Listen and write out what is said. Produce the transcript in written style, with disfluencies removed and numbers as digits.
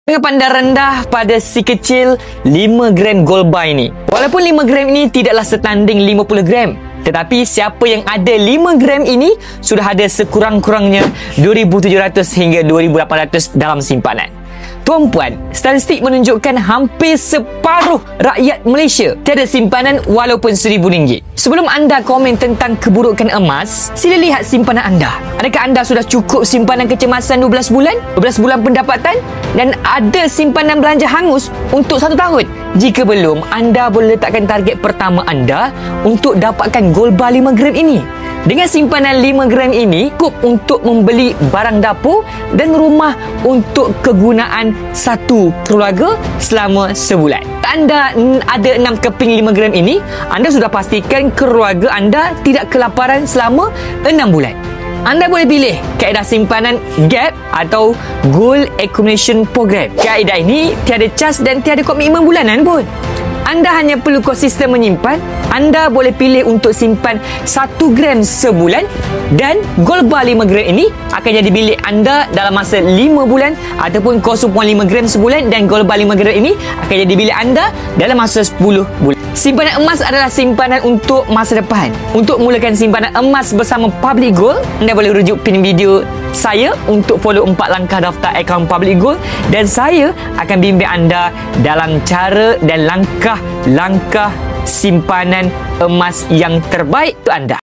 Dengan pandang rendah pada si kecil 5 gram gold bar ini. Walaupun 5 gram ini tidaklah setanding 50 gram, tetapi siapa yang ada 5 gram ini sudah ada sekurang-kurangnya 2,700 hingga 2,800 dalam simpanan. Tuan-puan, statistik menunjukkan hampir separuh rakyat Malaysia tiada simpanan walaupun RM1,000. Sebelum anda komen tentang keburukan emas, sila lihat simpanan anda. Adakah anda sudah cukup simpanan kecemasan 12 bulan? 12 bulan pendapatan? Dan ada simpanan belanja hangus untuk 1 tahun? Jika belum, anda boleh letakkan target pertama anda untuk dapatkan gold bar 5 gram ini. Dengan simpanan 5 gram ini cukup untuk membeli barang dapur dan rumah untuk kegunaan satu keluarga selama sebulan. Anda ada 6 keping 5 gram ini, anda sudah pastikan keluarga anda tidak kelaparan selama 6 bulan. Anda boleh pilih kaedah simpanan GAP atau Gold Accumulation Program. Kaedah ini tiada cas dan tiada komitmen bulanan pun. Anda hanya perlu konsisten menyimpan. Anda boleh pilih untuk simpan 1 gram sebulan dan gold bar 5 gram ini akan jadi bilik anda dalam masa 5 bulan ataupun 0.5 gram sebulan dan gold bar 5 gram ini akan jadi bilik anda dalam masa 10 bulan. Simpanan emas adalah simpanan untuk masa depan. Untuk mulakan simpanan emas bersama Public Gold, anda boleh rujuk pin video saya untuk follow 4 langkah daftar akaun Public Gold dan saya akan bimbing anda dalam cara dan langkah-langkah simpanan emas yang terbaik untuk anda.